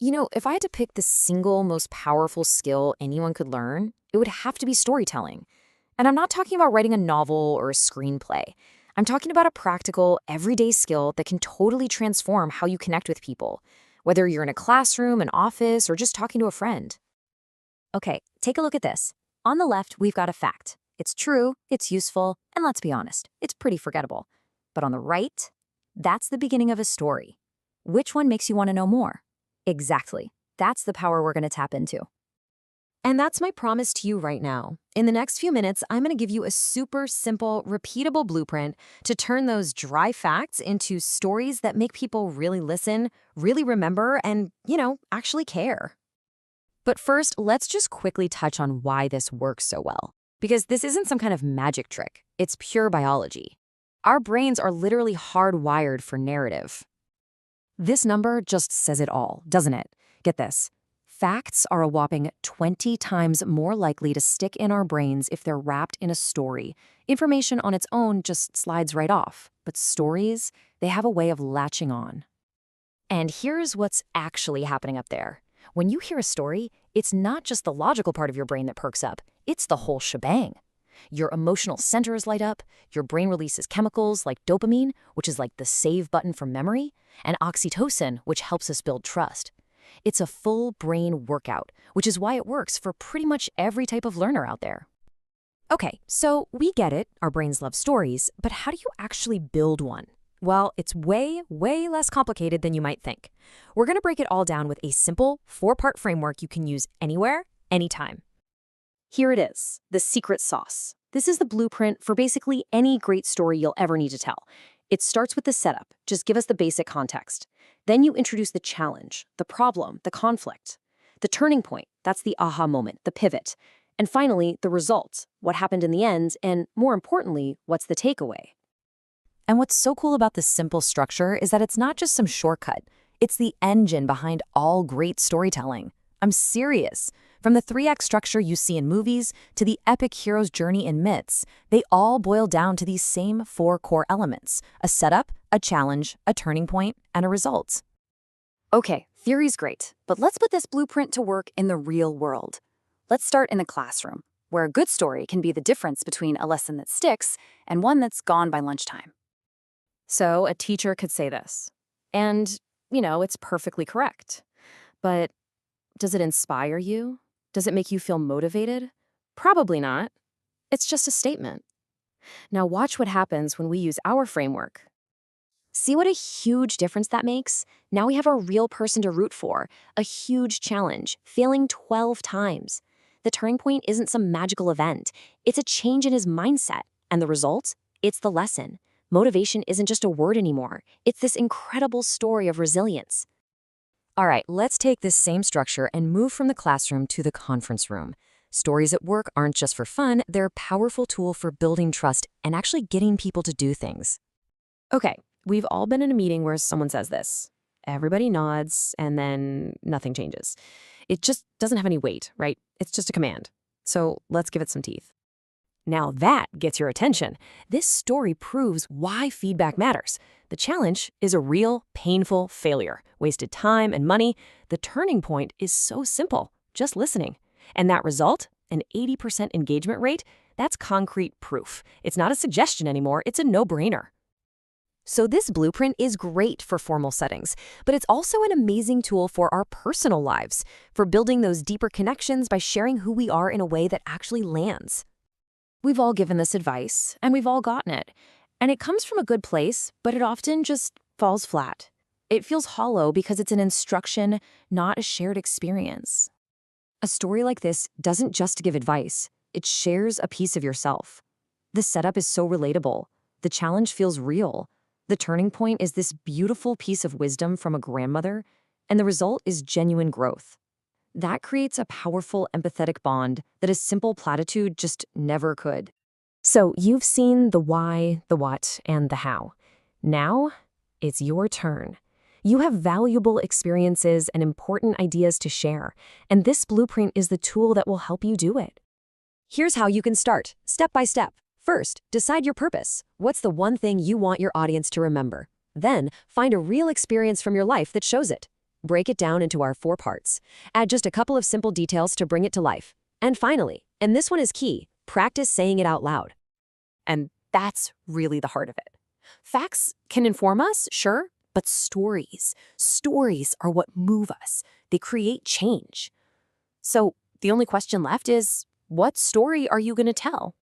If I had to pick the single most powerful skill anyone could learn, it would have to be storytelling. And I'm not talking about writing a novel or a screenplay. I'm talking about a practical, everyday skill that can totally transform how you connect with people, whether you're in a classroom, an office, or just talking to a friend. Okay, take a look at this. On the left, we've got a fact. It's true, it's useful, and let's be honest, it's pretty forgettable. But on the right, that's the beginning of a story. Which one makes you want to know more? Exactly. That's the power we're going to tap into. And that's my promise to you right now. In the next few minutes, I'm going to give you a super simple, repeatable blueprint to turn those dry facts into stories that make people really listen, really remember, and, actually care. But first, let's just quickly touch on why this works so well. Because this isn't some kind of magic trick. It's pure biology. Our brains are literally hardwired for narrative. This number just says it all, doesn't it? Get this. Facts are a whopping 20 times more likely to stick in our brains if they're wrapped in a story. Information on its own just slides right off. But stories, they have a way of latching on. And here's what's actually happening up there. When you hear a story, it's not just the logical part of your brain that perks up, it's the whole shebang. Your emotional centers light up, your brain releases chemicals like dopamine, which is like the save button for memory, and oxytocin, which helps us build trust. It's a full brain workout, which is why it works for pretty much every type of learner out there. Okay, so we get it, our brains love stories, but how do you actually build one? Well, it's way, way less complicated than you might think. We're going to break it all down with a simple 4-part framework you can use anywhere, anytime. Here it is, the secret sauce. This is the blueprint for basically any great story you'll ever need to tell. It starts with the setup, just give us the basic context. Then you introduce the challenge, the problem, the conflict. The turning point, that's the aha moment, the pivot. And finally, the result, what happened in the end, and more importantly, what's the takeaway? And what's so cool about this simple structure is that it's not just some shortcut. It's the engine behind all great storytelling. I'm serious. From the 3-act structure you see in movies to the epic hero's journey in myths, they all boil down to these same 4 core elements: a setup, a challenge, a turning point, and a result. Okay, theory's great, but let's put this blueprint to work in the real world. Let's start in the classroom, where a good story can be the difference between a lesson that sticks and one that's gone by lunchtime. So a teacher could say this, and, it's perfectly correct. But does it inspire you? Does it make you feel motivated? Probably not. It's just a statement. Now watch what happens when we use our framework. See what a huge difference that makes? Now we have a real person to root for, a huge challenge, failing 12 times. The turning point isn't some magical event. It's a change in his mindset. And the result? It's the lesson. Motivation isn't just a word anymore. It's this incredible story of resilience. All right, let's take this same structure and move from the classroom to the conference room. Stories at work aren't just for fun, they're a powerful tool for building trust and actually getting people to do things. Okay, we've all been in a meeting where someone says this. Everybody nods, and then nothing changes. It just doesn't have any weight, right? It's just a command. So let's give it some teeth. Now that gets your attention. This story proves why feedback matters. The challenge is a real, painful failure, wasted time and money. The turning point is so simple, just listening. And that result, an 80% engagement rate, that's concrete proof. It's not a suggestion anymore, it's a no-brainer. So this blueprint is great for formal settings, but it's also an amazing tool for our personal lives, for building those deeper connections by sharing who we are in a way that actually lands. We've all given this advice, and we've all gotten it. And it comes from a good place, but it often just falls flat. It feels hollow because it's an instruction, not a shared experience. A story like this doesn't just give advice, it shares a piece of yourself. The setup is so relatable. The challenge feels real. The turning point is this beautiful piece of wisdom from a grandmother, and the result is genuine growth. That creates a powerful, empathetic bond that a simple platitude just never could. So you've seen the why, the what, and the how. Now, it's your turn. You have valuable experiences and important ideas to share, and this blueprint is the tool that will help you do it. Here's how you can start, step by step. First, decide your purpose. What's the one thing you want your audience to remember? Then, find a real experience from your life that shows it. Break it down into our 4 parts. Add just a couple of simple details to bring it to life. And finally, and this one is key, practice saying it out loud. And that's really the heart of it. Facts can inform us, sure, but stories are what move us. They create change. So the only question left is, what story are you going to tell?